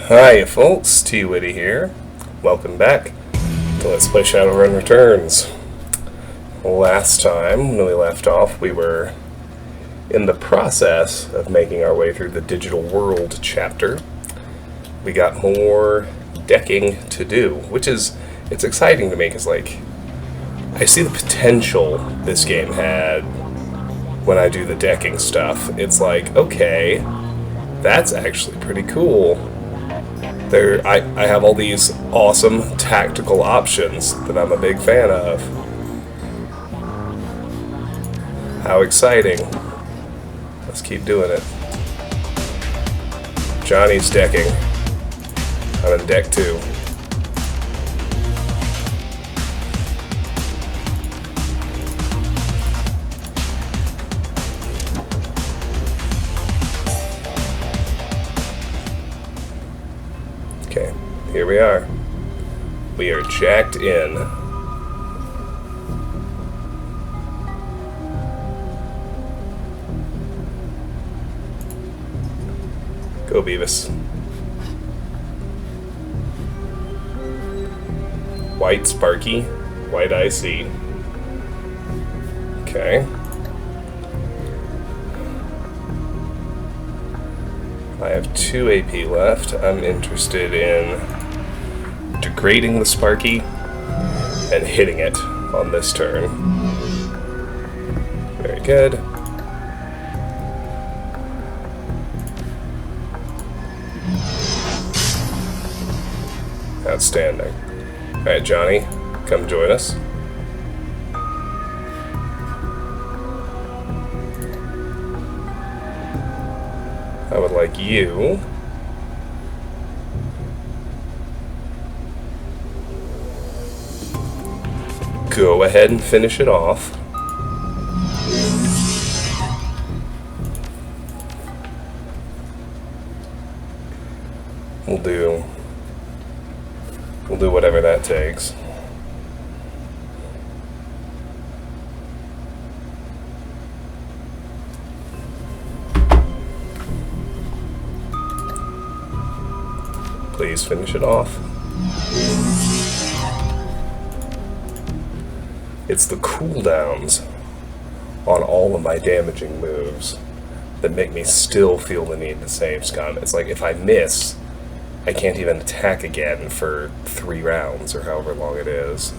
Hi folks, T-Witty here. Welcome back to Let's Play Shadowrun Returns. Last time, when we left off, we were in the process of making our way through the Digital World chapter. We got more decking to do, which is, it's exciting to me because, like, I see the potential this game had when I do the decking stuff. It's like, okay, that's actually pretty cool. I have all these awesome tactical options that I'm a big fan of. How exciting. Let's keep doing it. Johnny's decking. I'm in deck 2. Okay, here we are. We are jacked in. Go Beavis. White Sparky, white Icy. Okay. I have 2 AP left. I'm interested in degrading the Sparky and hitting it on this turn. Very good. Outstanding. Alright, Johnny, come join us. I would like you go ahead and finish it off. We'll do whatever that takes. Please finish it off. It's the cooldowns on all of my damaging moves that make me still feel the need to save scum. It's like if I miss, I can't even attack again for 3 rounds or however long it is.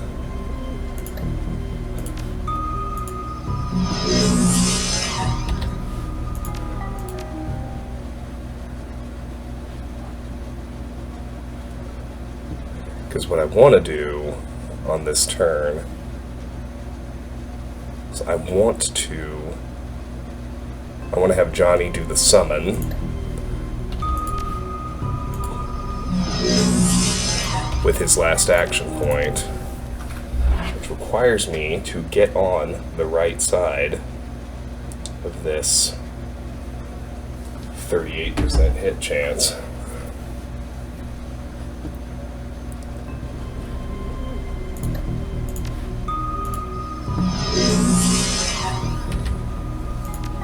Because what I want to do on this turn is I want to have Johnny do the summon with his last action point, which requires me to get on the right side of this 38% hit chance.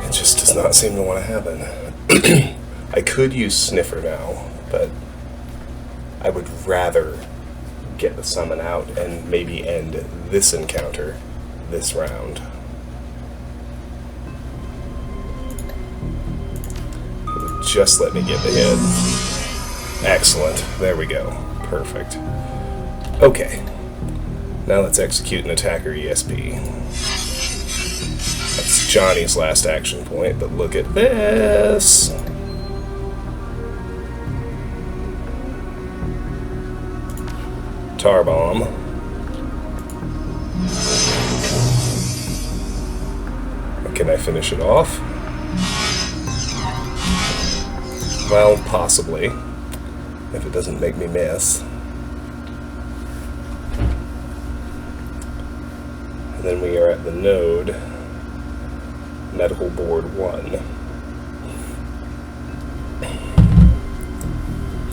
It just does not seem to want to happen. I could use Sniffer now, but I would rather get the summon out and maybe end this encounter this round. Just let me get the hit. Excellent. There we go. Perfect. Okay. Now let's execute an attacker ESP. That's Johnny's last action point, but look at this! Tar Bomb. Can I finish it off? Well, possibly. If it doesn't make me miss. And then we are at the node, Medical Board 1.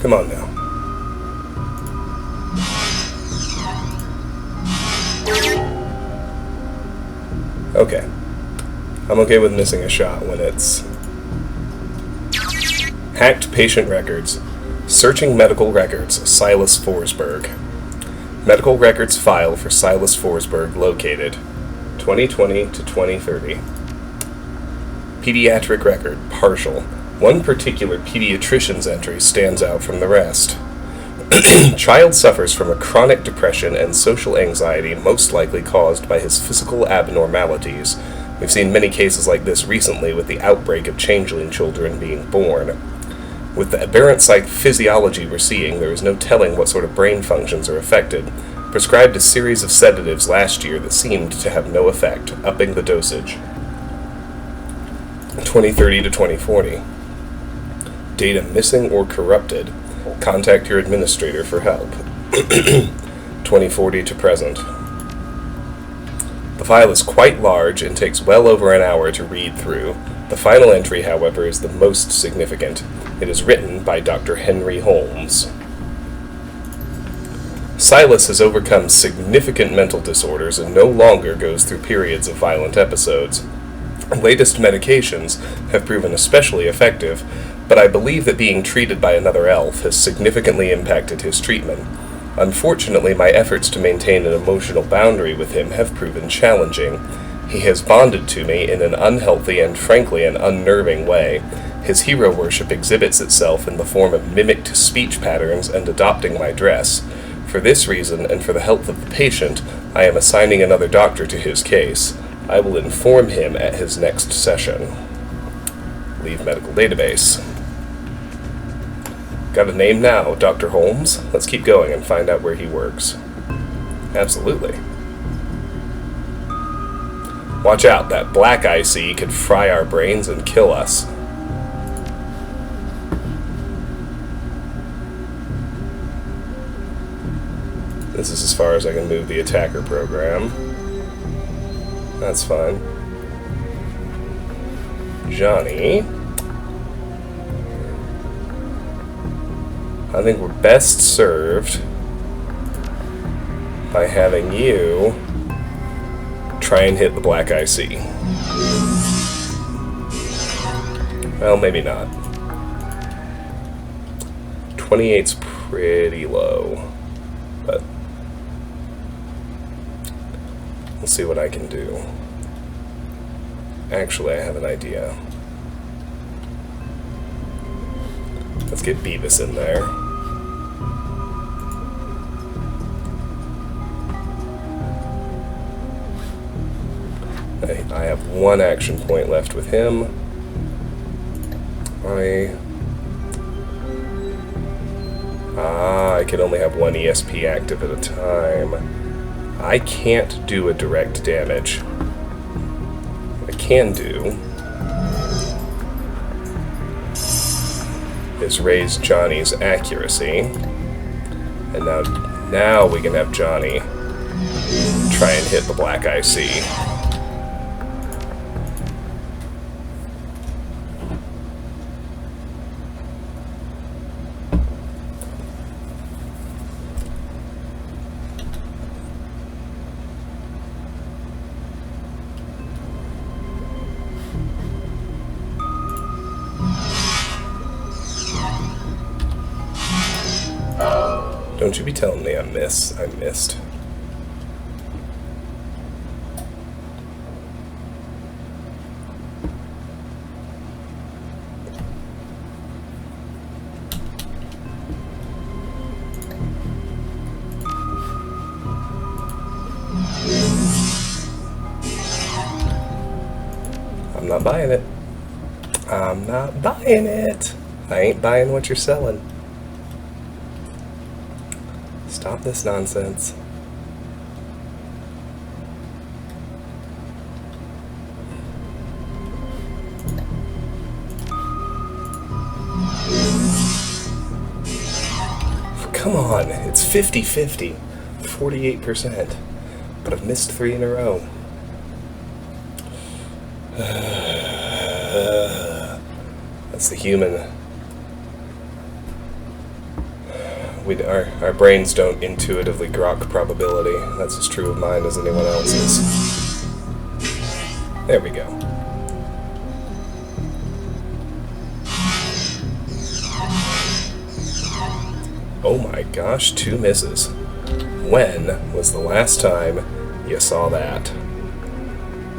Come on now. Okay. I'm okay with missing a shot when it's hacked patient records. Searching medical records, Silas Forsberg. Medical records file for Silas Forsberg located. 2020 to 2030. Pediatric record, partial. One particular pediatrician's entry stands out from the rest. Child suffers from a chronic depression and social anxiety most likely caused by his physical abnormalities. We've seen many cases like this recently with the outbreak of changeling children being born. With the aberrant physiology we're seeing, there is no telling what sort of brain functions are affected. Prescribed a series of sedatives last year that seemed to have no effect, upping the dosage. 2030 to 2040. Data missing or corrupted. Contact your administrator for help. 2040 to present. The file is quite large and takes well over an hour to read through. The final entry, however, is the most significant. It is written by Dr. Henry Holmes. Silas has overcome significant mental disorders and no longer goes through periods of violent episodes. Latest medications have proven especially effective, but I believe that being treated by another elf has significantly impacted his treatment. Unfortunately, my efforts to maintain an emotional boundary with him have proven challenging. He has bonded to me in an unhealthy and frankly an unnerving way. His hero worship exhibits itself in the form of mimicked speech patterns and adopting my dress. For this reason, and for the health of the patient, I am assigning another doctor to his case. I will inform him at his next session. Leave medical database. Got a name now, Dr. Holmes? Let's keep going and find out where he works. Absolutely. Watch out, that black I see could fry our brains and kill us. This is as far as I can move the attacker program. That's fine. Johnny. I think we're best served by having you try and hit the black IC. Well, maybe not. 28's pretty low, but we'll see what I can do. Actually, I have an idea. Let's get Beavis in there. I have one action point left with him. I can only have one ESP active at a time. I can't do a direct damage. What I can do is raise Johnny's accuracy. And now we can have Johnny try and hit the black IC. Don't you be telling me I missed. I'm not buying it. I'm not buying it. I ain't buying what you're selling. Stop this nonsense. Come on, it's 50-50, 48%, but I've missed 3 in a row. That's the human. Our brains don't intuitively grok probability. That's as true of mine as anyone else's. There we go. Oh my gosh, 2 misses. When was the last time you saw that?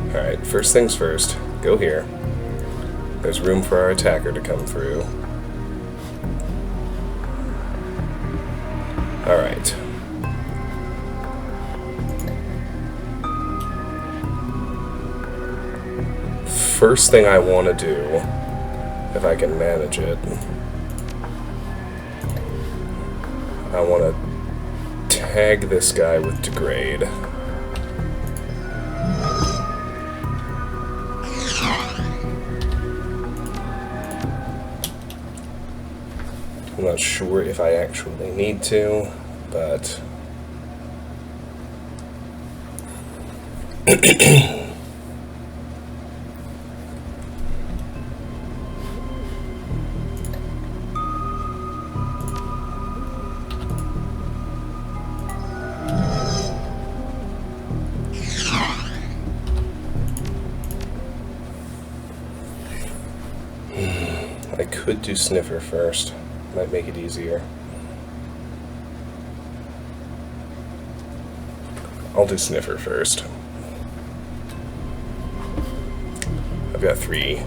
Alright, first things first. Go here. There's room for our attacker to come through. Alright. First thing I want to do, if I can manage it, I want to tag this guy with degrade. I'm not sure if I actually need to, but I could do Sniffer first. Might make it easier. I'll do Sniffer first. I've got 3.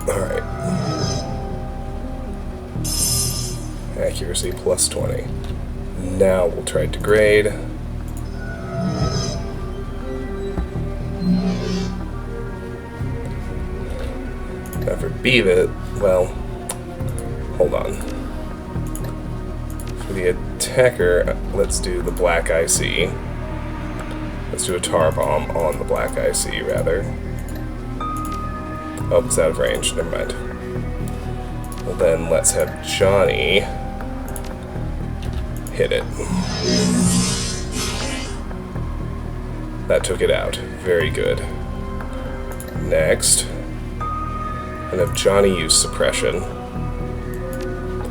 Alright. Accuracy plus 20. Now we'll try degrade. Now for beat it, well, hold on. For the attacker, let's do the black IC. Let's do a tar bomb on the black IC, rather. Oh, it's out of range, never mind. Well then, let's have Johnny hit it. That took it out. Very good. Next, and have Johnny use suppression.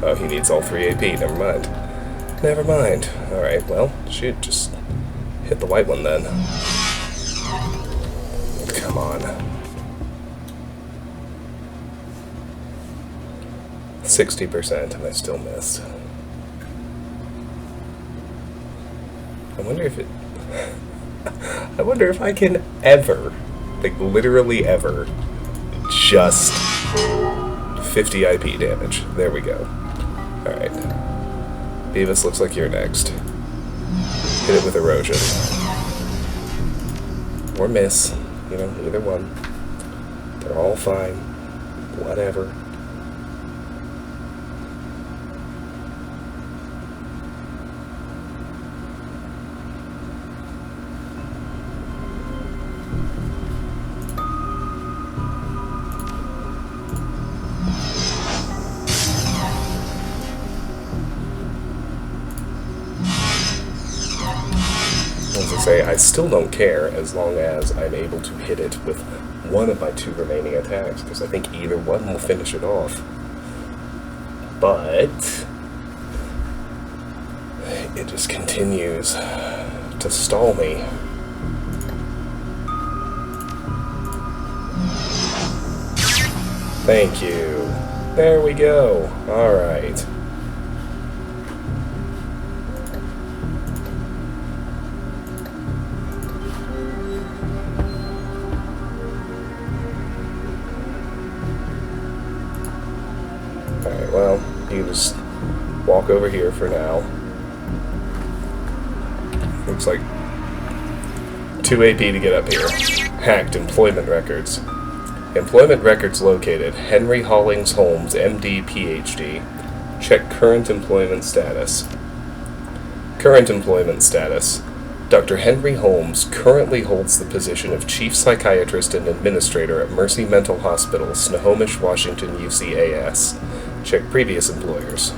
Oh, he needs all 3 AP, never mind. Never mind. Alright, well, shoot, just hit the white one then. Come on. 60%, and I still missed. I wonder if it... I wonder if I can ever, like literally ever, just 50 IP damage. There we go. Alright. Beavis, looks like you're next. Hit it with erosion. Or miss. You know, either one. They're all fine. Whatever. I still don't care as long as I'm able to hit it with one of my 2 remaining attacks, because I think either one will finish it off. But it just continues to stall me. Thank you. There we go. Alright. Well, you can just walk over here for now. Looks like 2 AP to get up here. Hacked employment records. Employment records located. Henry Hollings Holmes, MD, PhD. Check current employment status. Current employment status. Dr. Henry Holmes currently holds the position of Chief Psychiatrist and Administrator at Mercy Mental Hospital, Snohomish, Washington, UCAS. Check previous employers.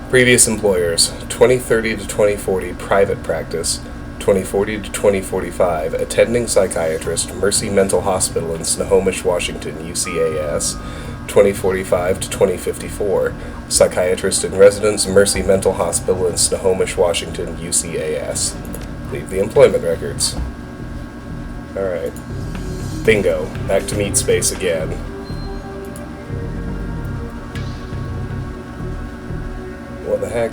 Previous employers, 2030 to 2040 private practice, 2040 to 2045 attending psychiatrist, Mercy Mental Hospital in Snohomish, Washington, UCAS, 2045 to 2054 psychiatrist in residence, Mercy Mental Hospital in Snohomish, Washington, UCAS. Leave the employment records. Alright. Bingo. Back to meat space again. What the heck?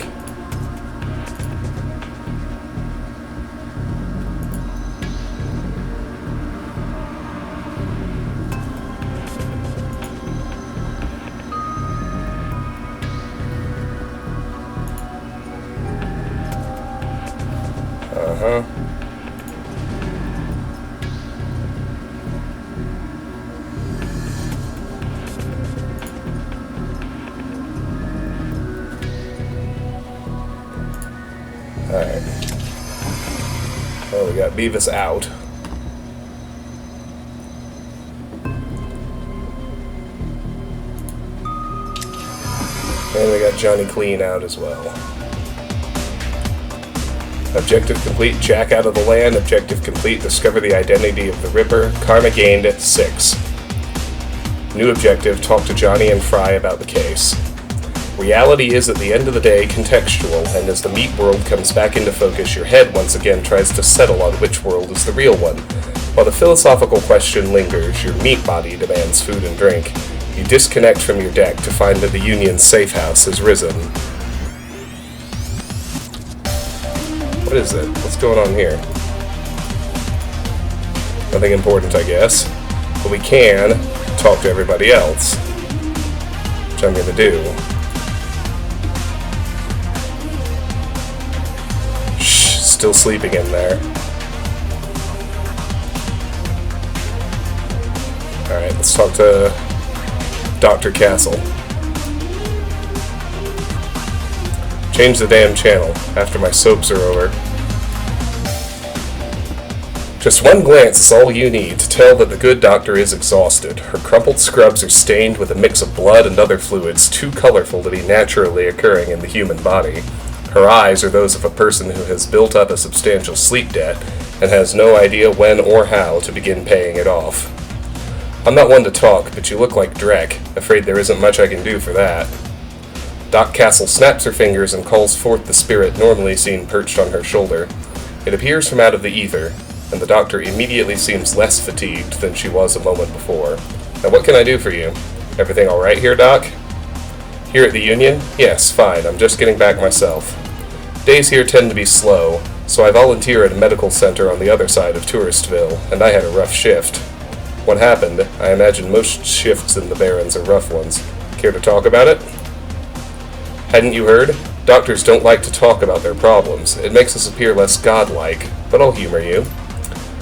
Uh-huh. Alright. Well, we got Beavis out. And we got Johnny Clean out as well. Objective complete, Jack out of the land. Objective complete, discover the identity of the Ripper. Karma gained at 6. New objective, talk to Johnny and Fry about the case. Reality is, at the end of the day, contextual, and as the meat world comes back into focus, your head once again tries to settle on which world is the real one. While the philosophical question lingers, your meat body demands food and drink. You disconnect from your deck to find that the Union's safehouse has risen. What is it? What's going on here? Nothing important, I guess. But we can talk to everybody else, which I'm going to do. Shh, still sleeping in there. Alright, let's talk to Dr. Castle. Change the damn channel after my soaps are over. Just one glance is all you need to tell that the good doctor is exhausted. Her crumpled scrubs are stained with a mix of blood and other fluids too colorful to be naturally occurring in the human body. Her eyes are those of a person who has built up a substantial sleep debt and has no idea when or how to begin paying it off. I'm not one to talk, but you look like Drek. Afraid there isn't much I can do for that. Doc Castle snaps her fingers and calls forth the spirit normally seen perched on her shoulder. It appears from out of the ether, and the doctor immediately seems less fatigued than she was a moment before. Now what can I do for you? Everything alright here, Doc? Here at the Union? Yes, fine, I'm just getting back myself. Days here tend to be slow, so I volunteer at a medical center on the other side of Touristville, and I had a rough shift. What happened? I imagine most shifts in the Barrens are rough ones. Care to talk about it? Hadn't you heard? Doctors don't like to talk about their problems. It makes us appear less godlike, but I'll humor you.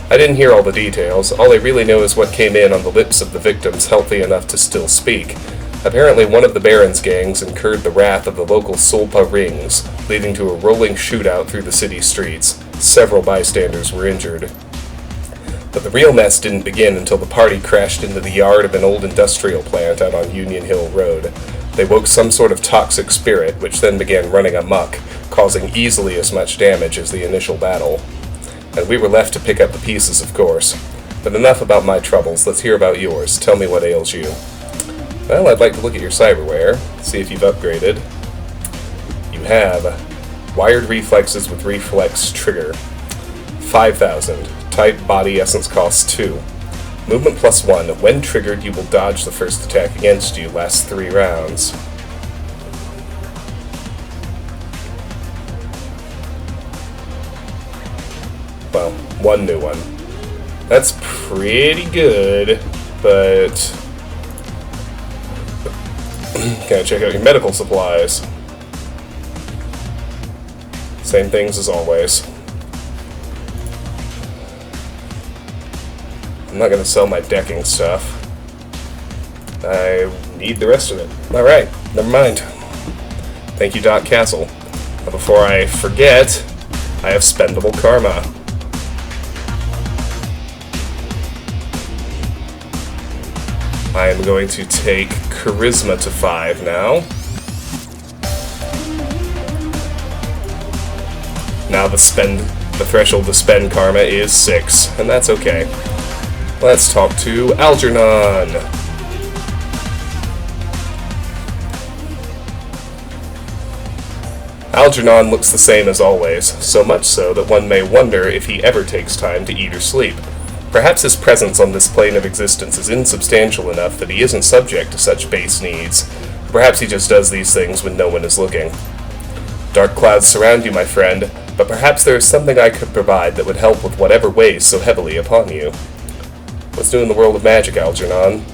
I didn't hear all the details. All I really know is what came in on the lips of the victims healthy enough to still speak. Apparently one of the Baron's gangs incurred the wrath of the local Solpa rings, leading to a rolling shootout through the city streets. Several bystanders were injured. But the real mess didn't begin until the party crashed into the yard of an old industrial plant out on Union Hill Road. They woke some sort of toxic spirit, which then began running amok, causing easily as much damage as the initial battle. And we were left to pick up the pieces, of course. But enough about my troubles, let's hear about yours. Tell me what ails you. Well, I'd like to look at your cyberware, see if you've upgraded. You have wired reflexes with reflex trigger. 5,000. Type body essence costs 2. Movement plus 1. When triggered, you will dodge the first attack against you. Lasts 3 rounds. Well, one new one. That's pretty good, but... Gotta check out your medical supplies. Same things as always. I'm not going to sell my decking stuff. I need the rest of it. Alright, never mind. Thank you, Doc Castle. But before I forget, I have spendable karma. I am going to take Charisma to 5 now. Now the threshold to spend karma is 6, and that's okay. Let's talk to Algernon. Algernon looks the same as always, so much so that one may wonder if he ever takes time to eat or sleep. Perhaps his presence on this plane of existence is insubstantial enough that he isn't subject to such base needs. Perhaps he just does these things when no one is looking. Dark clouds surround you, my friend, but perhaps there is something I could provide that would help with whatever weighs so heavily upon you. What's new in the world of magic, Algernon?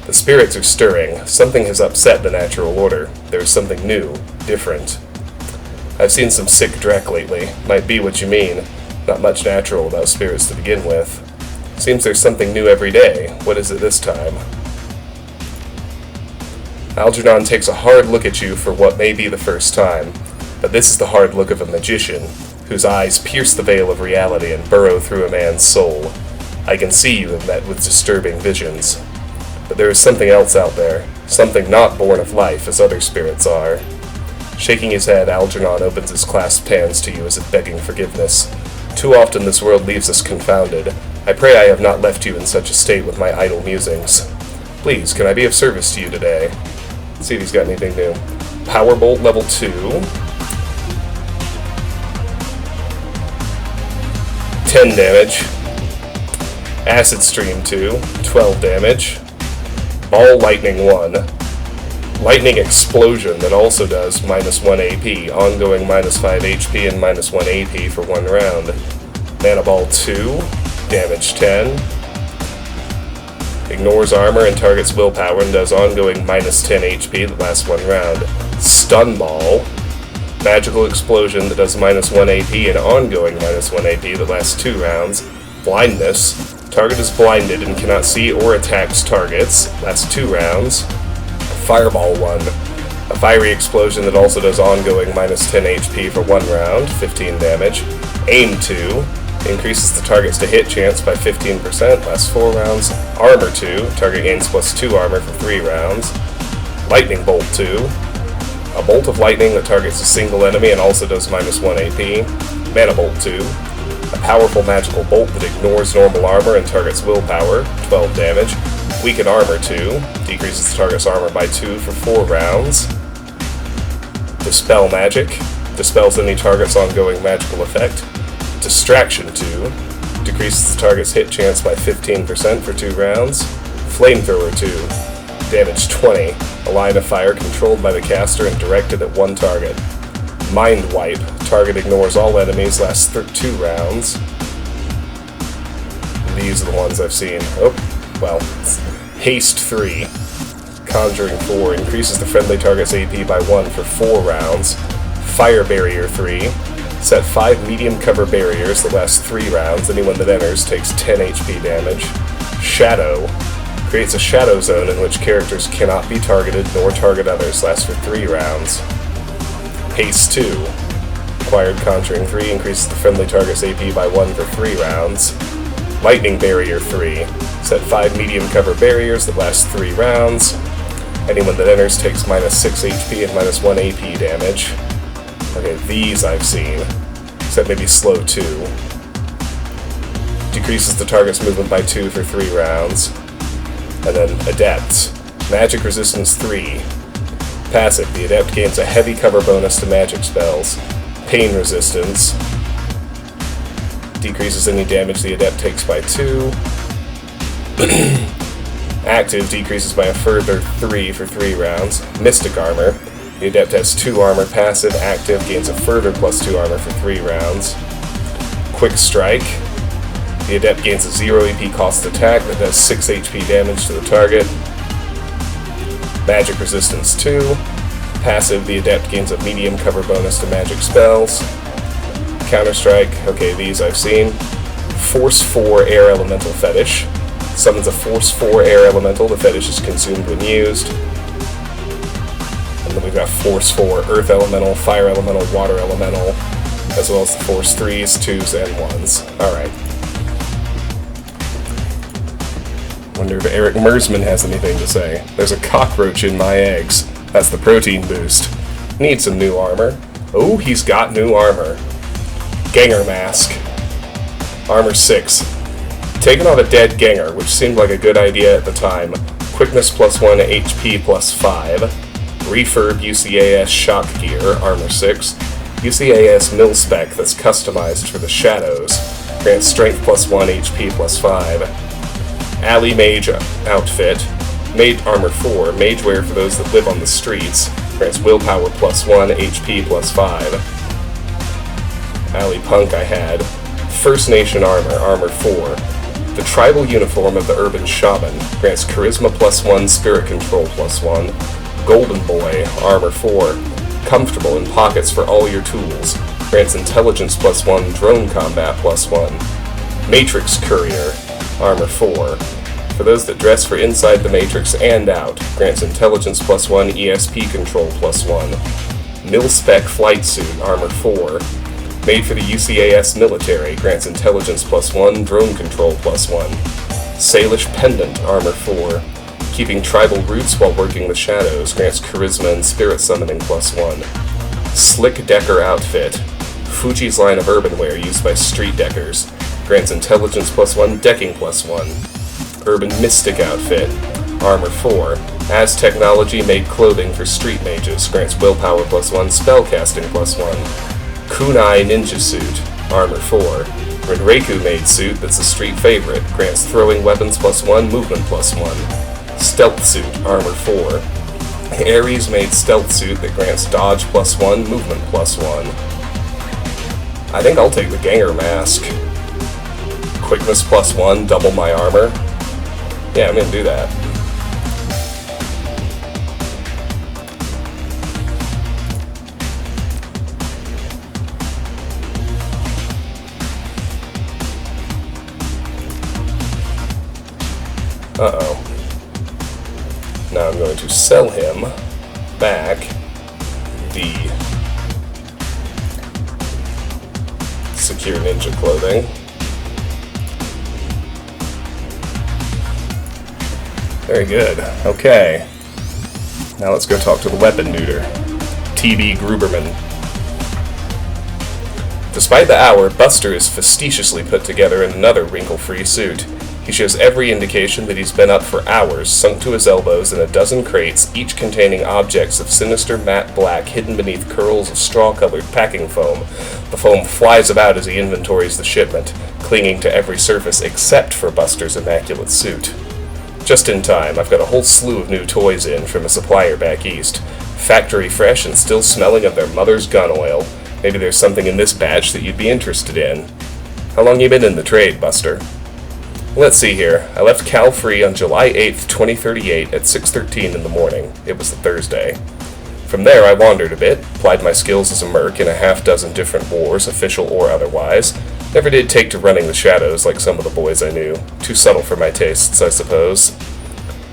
The spirits are stirring. Something has upset the natural order. There is something new, different. I've seen some sick dreck lately. Might be what you mean. Not much natural about spirits to begin with. Seems there's something new every day. What is it this time? Algernon takes a hard look at you for what may be the first time, but this is the hard look of a magician, whose eyes pierce the veil of reality and burrow through a man's soul. I can see you have met with disturbing visions. But there is something else out there, something not born of life as other spirits are. Shaking his head, Algernon opens his clasped hands to you as if begging forgiveness. Too often this world leaves us confounded. I pray I have not left you in such a state with my idle musings. Please, can I be of service to you today? Let's see if he's got anything new. Powerbolt level 2. 10 damage. Acid Stream 2. 12 damage. Ball Lightning 1. Lightning Explosion that also does minus 1 AP. Ongoing minus 5 HP and minus 1 AP for 1 round. Mana Ball 2. Damage 10. Ignores armor and targets willpower and does ongoing minus 10 HP that lasts 1 round. Stun Ball. Magical Explosion that does minus 1 AP and ongoing minus 1 AP that lasts 2 rounds. Blindness. Target is blinded and cannot see or attacks targets. Lasts 2 rounds. Fireball 1. A fiery explosion that also does ongoing minus 10 HP for 1 round. 15 damage. Aim 2. Increases the target's to hit chance by 15%, lasts 4 rounds. Armor 2, target gains plus 2 armor for 3 rounds. Lightning Bolt 2, a bolt of lightning that targets a single enemy and also does minus 1 AP. Mana Bolt 2, a powerful magical bolt that ignores normal armor and targets willpower, 12 damage. Weaken Armor 2, decreases the target's armor by 2 for 4 rounds. Dispel Magic, dispels any target's ongoing magical effect. Distraction 2, decreases the target's hit chance by 15% for 2 rounds. Flamethrower 2, damage 20, a line of fire controlled by the caster and directed at 1 target. Mind Wipe, target ignores all enemies, lasts 2 rounds. These are the ones I've seen. Haste 3, Conjuring 4, increases the friendly target's AP by 1 for 4 rounds. Fire Barrier 3, set 5 medium cover barriers that last 3 rounds. Anyone that enters takes 10 HP damage. Shadow. Creates a shadow zone in which characters cannot be targeted nor target others. Lasts for 3 rounds. Haste 2. Acquired Conjuring 3. Increases the friendly target's AP by 1 for 3 rounds. Lightning Barrier 3. Set 5 medium cover barriers that last 3 rounds. Anyone that enters takes minus 6 HP and minus 1 AP damage. Okay, these I've seen, except maybe slow 2. Decreases the target's movement by 2 for 3 rounds. And then Adept. Magic Resistance 3. Passive. The Adept gains a heavy cover bonus to magic spells. Pain Resistance. Decreases any damage the Adept takes by 2. Active. Decreases by a further 3 for 3 rounds. Mystic Armor. The Adept has 2 armor passive. Active gains a further plus 2 armor for 3 rounds. Quick Strike. The Adept gains a 0 AP cost attack that does 6 HP damage to the target. Magic Resistance 2. Passive, the Adept gains a medium cover bonus to magic spells. Counter Strike, okay, these I've seen. Force 4 Air Elemental Fetish. Summons a Force 4 Air Elemental. The fetish is consumed when used. And then we've got Force 4 Earth Elemental, Fire Elemental, Water Elemental, as well as the Force 3s, 2s, and 1s. Alright. Wonder if Eric Mersman has anything to say. There's a cockroach in my eggs. That's the protein boost. Need some new armor. Oh, he's got new armor. Ganger Mask. Armor 6. Taking on a dead Ganger, which seemed like a good idea at the time. Quickness plus 1, HP plus 5. Refurb UCAS Shock Gear, Armor 6. UCAS Mil-Spec that's customized for the shadows. Grants Strength plus 1, HP plus 5. Alley Mage Outfit. Mage Armor 4. Mage wear for those that live on the streets. Grants willpower +1, HP +5. Alley Punk I had. First Nation armor, armor 4. The tribal uniform of the urban shaman grants charisma +1, spirit control +1. Golden Boy, armor 4. Comfortable in pockets for all your tools. Grants intelligence +1, drone combat +1. Matrix Courier, armor 4. For those that dress for inside the Matrix and out, grants intelligence +1, ESP control +1. Mil-Spec Flight Suit, armor 4. Made for the UCAS military, grants intelligence +1, drone control +1. Salish Pendant, armor 4. Keeping tribal roots while working the shadows, grants charisma and spirit summoning +1. Slick Decker Outfit. Fuji's line of urban wear used by street deckers. Grants intelligence +1, decking +1. Urban Mystic Outfit. Armor 4. As technology made clothing for street mages. Grants willpower +1, spellcasting +1. Kunai Ninja Suit. Armor 4. Renreiku made suit that's a street favorite. Grants throwing weapons +1, movement +1. Stealth Suit. Armor 4. Ares made stealth suit that grants dodge +1, movement +1. I think I'll take the Ganger Mask. Quickness +1, double my armor. Yeah, I'm gonna do that. Uh-oh. Now I'm going to sell him back the Secure Ninja clothing. Very good. Okay. Now let's go talk to the weapon neuter, T.B. Gruberman. Despite the hour, Buster is facetiously put together in another wrinkle-free suit. He shows every indication that he's been up for hours, sunk to his elbows in a dozen crates, each containing objects of sinister matte black hidden beneath curls of straw-colored packing foam. The foam flies about as he inventories the shipment, clinging to every surface except for Buster's immaculate suit. Just in time, I've got a whole slew of new toys in from a supplier back east. Factory fresh and still smelling of their mother's gun oil. Maybe there's something in this batch that you'd be interested in. How long you been in the trade, Buster? Let's see here. I left Cal Free on July 8th, 2038 at 6:13 in the morning. It was a Thursday. From there, I wandered a bit, applied my skills as a merc in a half-dozen different wars, official or otherwise. Never did take to running the shadows like some of the boys I knew. Too subtle for my tastes, I suppose.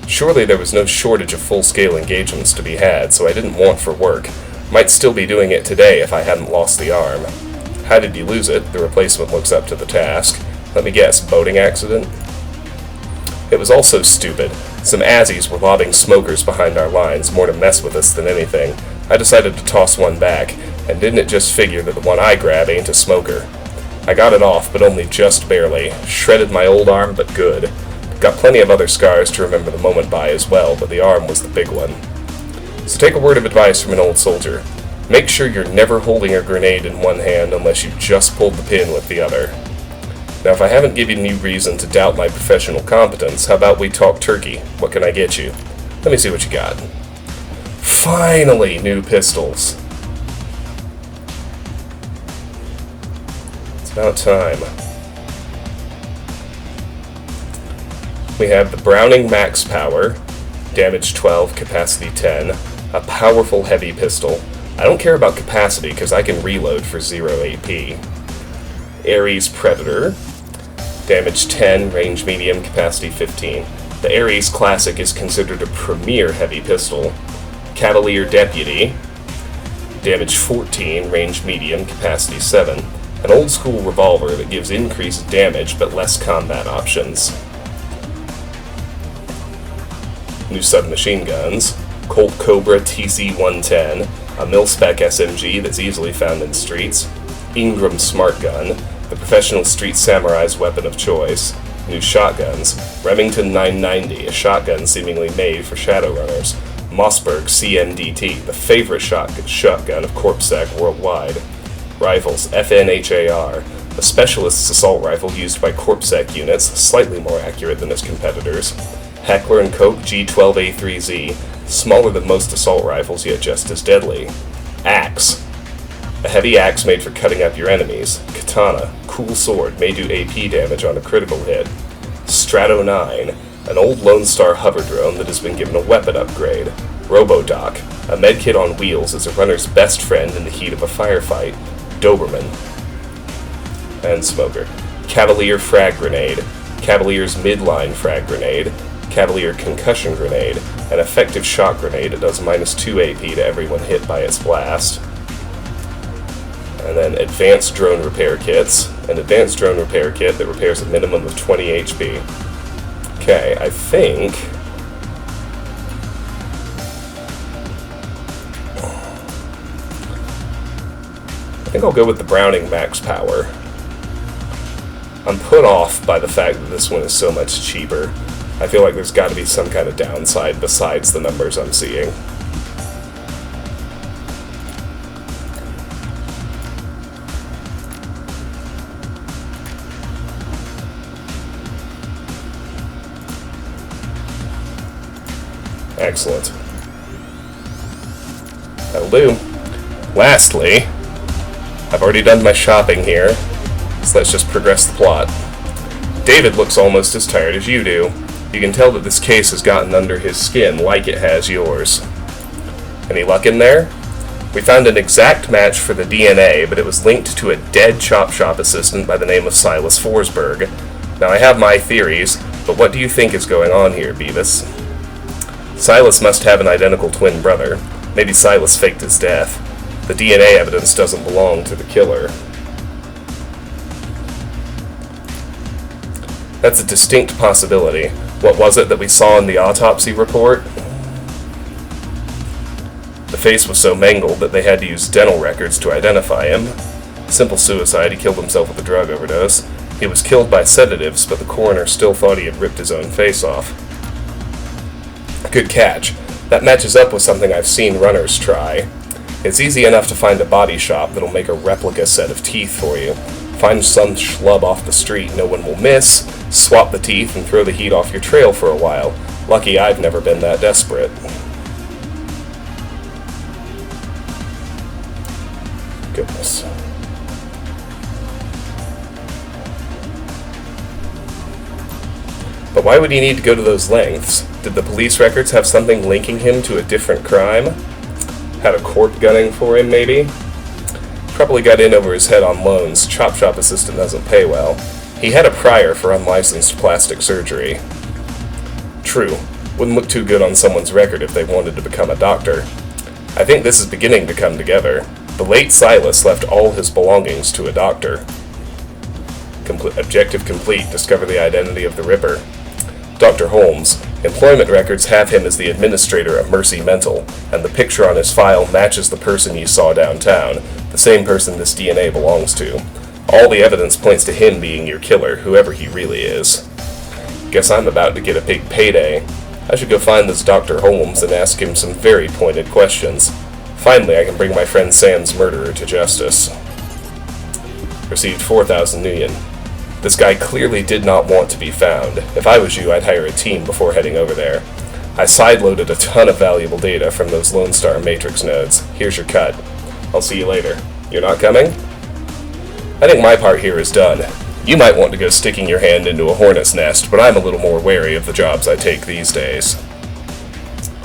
Surely there was no shortage of full-scale engagements to be had, so I didn't want for work. Might still be doing it today if I hadn't lost the arm. How did you lose it? The replacement looks up to the task. Let me guess, boating accident? It was all so stupid. Some Azzies were lobbing smokers behind our lines, more to mess with us than anything. I decided to toss one back, and didn't it just figure that the one I grab ain't a smoker? I got it off, but only just barely. Shredded my old arm, but good. Got plenty of other scars to remember the moment by as well, but the arm was the big one. So take a word of advice from an old soldier. Make sure you're never holding a grenade in one hand unless you just pulled the pin with the other. Now, if I haven't given you reason to doubt my professional competence, how about we talk turkey? What can I get you? Let me see what you got. Finally, new pistols. It's about time. We have the Browning Max Power, damage 12, capacity 10, a powerful heavy pistol. I don't care about capacity because I can reload for 0 AP. Ares Predator, damage 10, range medium, capacity 15. The Ares Classic is considered a premier heavy pistol. Cavalier Deputy, damage 14, range medium, capacity 7. An old school revolver that gives increased damage but less combat options. New submachine guns. Colt Cobra TC-110, a mil-spec SMG that's easily found in streets. Ingram Smart Gun, the professional street samurai's weapon of choice. New shotguns. Remington 990, a shotgun seemingly made for Shadowrunners. Mossberg CMDT, the favorite shotgun of CorpSec worldwide. Rifles. FNHAR, a specialist's assault rifle used by CorpSec units, slightly more accurate than its competitors. Heckler & Koch G12A3Z, Smaller than most assault rifles, yet just as deadly. Axe. A heavy axe made for cutting up your enemies. Katana. Cool sword, may do AP damage on a critical hit. Strato 9. An old Lone Star hover drone that has been given a weapon upgrade. Robodoc. A medkit on wheels is a runner's best friend in the heat of a firefight. Doberman. And Smoker. Cavalier frag grenade. Cavalier's midline frag grenade. Cavalier concussion grenade. An effective shock grenade. It does -2 AP to everyone hit by its blast. And then advanced drone repair kits. An advanced drone repair kit that repairs a minimum of 20 HP. Okay, I think I'll go with the Browning max power. I'm put off by the fact that this one is so much cheaper. I feel like there's got to be some kind of downside besides the numbers I'm seeing. Excellent. That'll do. Lastly, I've already done my shopping here, so let's just progress the plot. David looks almost as tired as you do. You can tell that this case has gotten under his skin like it has yours. Any luck in there? We found an exact match for the DNA, but it was linked to a dead chop shop assistant by the name of Silas Forsberg. Now I have my theories, but what do you think is going on here, Beavis? Silas must have an identical twin brother. Maybe Silas faked his death. The DNA evidence doesn't belong to the killer. That's a distinct possibility. What was it that we saw in the autopsy report? The face was so mangled that they had to use dental records to identify him. Simple suicide, he killed himself with a drug overdose. He was killed by sedatives, but the coroner still thought he had ripped his own face off. Good catch. That matches up with something I've seen runners try. It's easy enough to find a body shop that'll make a replica set of teeth for you. Find some schlub off the street no one will miss, swap the teeth, and throw the heat off your trail for a while. Lucky I've never been that desperate. Goodness. But why would he need to go to those lengths? Did the police records have something linking him to a different crime? Had a court gunning for him, maybe? Probably got in over his head on loans. Chop shop assistant doesn't pay well. He had a prior for unlicensed plastic surgery. True. Wouldn't look too good on someone's record if they wanted to become a doctor. I think this is beginning to come together. The late Silas left all his belongings to a doctor. Objective complete. Discover the identity of the Ripper. Dr. Holmes. Employment records have him as the administrator of Mercy Mental, and the picture on his file matches the person you saw downtown, the same person this DNA belongs to. All the evidence points to him being your killer, whoever he really is. Guess I'm about to get a big payday. I should go find this Dr. Holmes and ask him some very pointed questions. Finally, I can bring my friend Sam's murderer to justice. Received 4,000 nuyen. This guy clearly did not want to be found. If I was you, I'd hire a team before heading over there. I sideloaded a ton of valuable data from those Lone Star Matrix nodes. Here's your cut. I'll see you later. You're not coming? I think my part here is done. You might want to go sticking your hand into a hornet's nest, but I'm a little more wary of the jobs I take these days.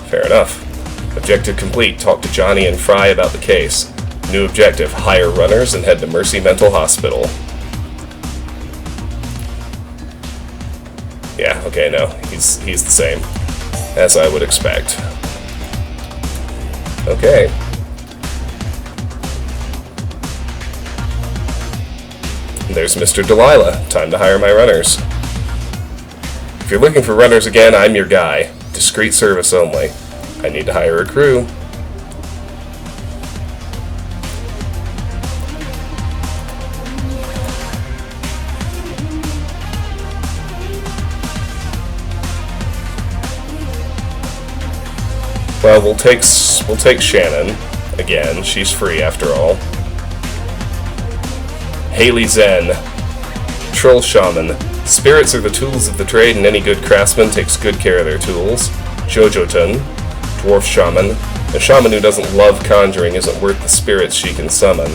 Fair enough. Objective complete. Talk to Johnny and Fry about the case. New objective, hire runners and head to Mercy Mental Hospital. Yeah, okay, no, he's the same, as I would expect. Okay. There's Mr. Delilah. Time to hire my runners. If you're looking for runners again, I'm your guy. Discreet service only. I need to hire a crew. Well, we'll take Shannon again. She's free after all. Haley Zen, Troll Shaman. Spirits are the tools of the trade, and any good craftsman takes good care of their tools. Jojoton, Dwarf shaman. A shaman who doesn't love conjuring isn't worth the spirits she can summon.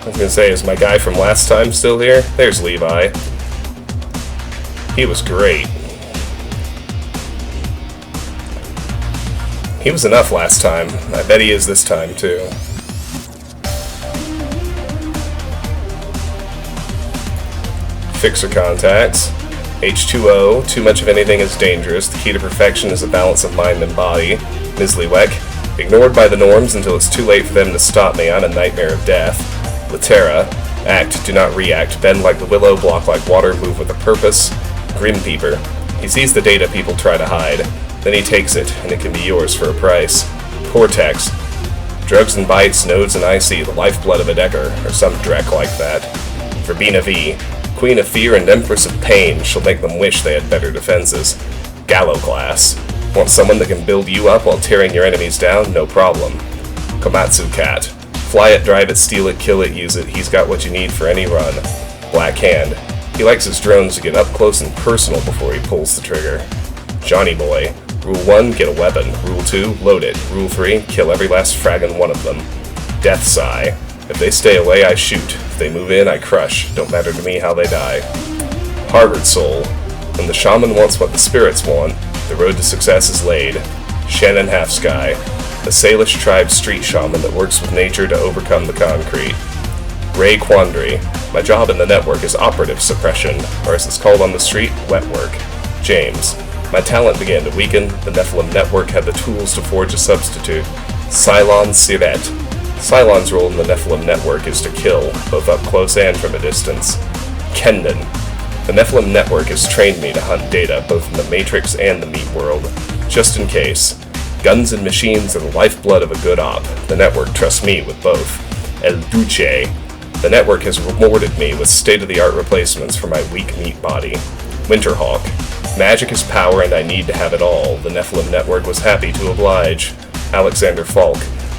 I was gonna say, is my guy from last time still here? There's Levi. He was great. He was enough last time. I bet he is this time, too. Fixer contacts. H2O, too much of anything is dangerous. The key to perfection is a balance of mind and body. Misliwek, ignored by the norms until it's too late for them to stop me. I'm a nightmare of death. Laterra, act, do not react. Bend like the willow, block like water, move with a purpose. Grimpeeper, he sees the data people try to hide. Then he takes it, and it can be yours for a price. Cortex, drugs and bites, nodes and IC, the lifeblood of a Decker, or some dreck like that. Verbena V, queen of fear and empress of pain, she'll make them wish they had better defenses. Gallow Glass, want someone that can build you up while tearing your enemies down? No problem. Komatsu Cat, fly it, drive it, steal it, kill it, use it, he's got what you need for any run. Black Hand, he likes his drones to get up close and personal before he pulls the trigger. Johnny Boy, Rule 1, get a weapon. Rule 2, load it. Rule 3, kill every last fraggin' one of them. Death Sigh, if they stay away, I shoot. If they move in, I crush. Don't matter to me how they die. Harvard Soul, when the shaman wants what the spirits want, the road to success is laid. Shannon Halfsky, a Salish tribe street shaman that works with nature to overcome the concrete. Ray Quandary, my job in the network is operative suppression, or as it's called on the street, wet work. James, my talent began to weaken, the Nephilim network had the tools to forge a substitute. Cylon Siret, Cylon's role in the Nephilim network is to kill, both up close and from a distance. Kendon, the Nephilim network has trained me to hunt data, both in the Matrix and the meat world. Just in case. Guns and machines are the lifeblood of a good op. The network trusts me with both. El Duce, the network has rewarded me with state-of-the-art replacements for my weak meat body. Winterhawk, magic is power and I need to have it all. The Nephilim network was happy to oblige. Alexander Falk,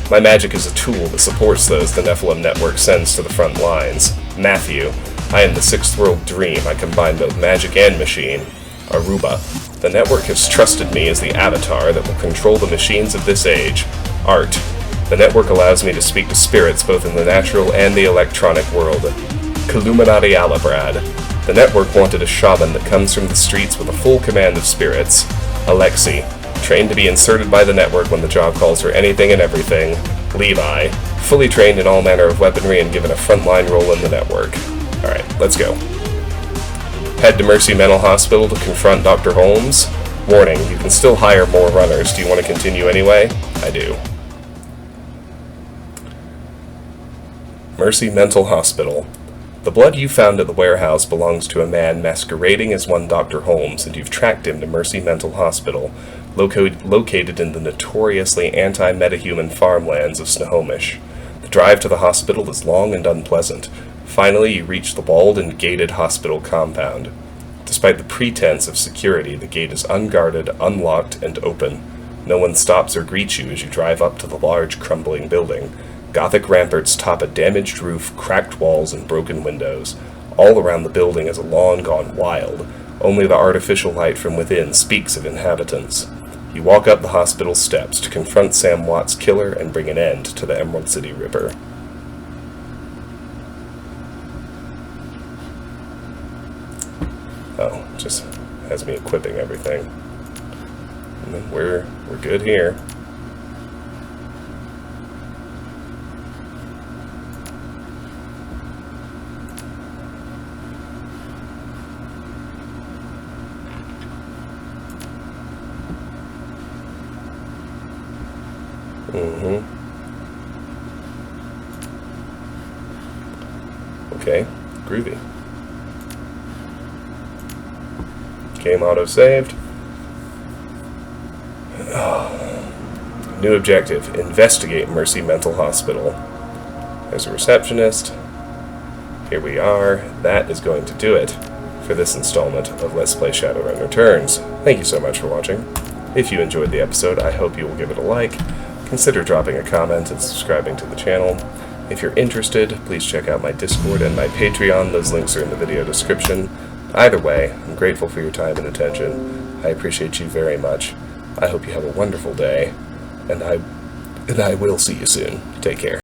my magic is a tool that supports those the Nephilim network sends to the front lines. Matthew, I am the sixth world dream. I combine both magic and machine. Aruba, the network has trusted me as the avatar that will control the machines of this age. Art, the network allows me to speak to spirits both in the natural and the electronic world. Killuminati Alabrad, the network wanted a shaman that comes from the streets with a full command of spirits. Alexi, trained to be inserted by the network when the job calls for anything and everything. Levi, fully trained in all manner of weaponry and given a frontline role in the network. Alright, let's go. Head to Mercy Mental Hospital to confront Dr. Holmes. Warning, you can still hire more runners. Do you want to continue anyway? I do. Mercy Mental Hospital. The blood you found at the warehouse belongs to a man masquerading as one Dr. Holmes, and you've tracked him to Mercy Mental Hospital, located in the notoriously anti-metahuman farmlands of Snohomish. The drive to the hospital is long and unpleasant. Finally, you reach the walled and gated hospital compound. Despite the pretense of security, the gate is unguarded, unlocked, and open. No one stops or greets you as you drive up to the large, crumbling building. Gothic ramparts top a damaged roof, cracked walls, and broken windows. All around the building is a lawn gone wild. Only the artificial light from within speaks of inhabitants. You walk up the hospital steps to confront Sam Watt's killer and bring an end to the Emerald City Ripper. Oh, just has me equipping everything. And then we're good here. Okay, groovy. Game auto-saved. New objective, investigate Mercy Mental Hospital. There's a receptionist. Here we are. That is going to do it for this installment of Let's Play Shadowrun Returns. Thank you so much for watching. If you enjoyed the episode, I hope you will give it a like. consider dropping a comment and subscribing to the channel. If you're interested, please check out my Discord and my Patreon. Those links are in the video description. Either way, I'm grateful for your time and attention. I appreciate you very much. I hope you have a wonderful day, and I will see you soon. Take care.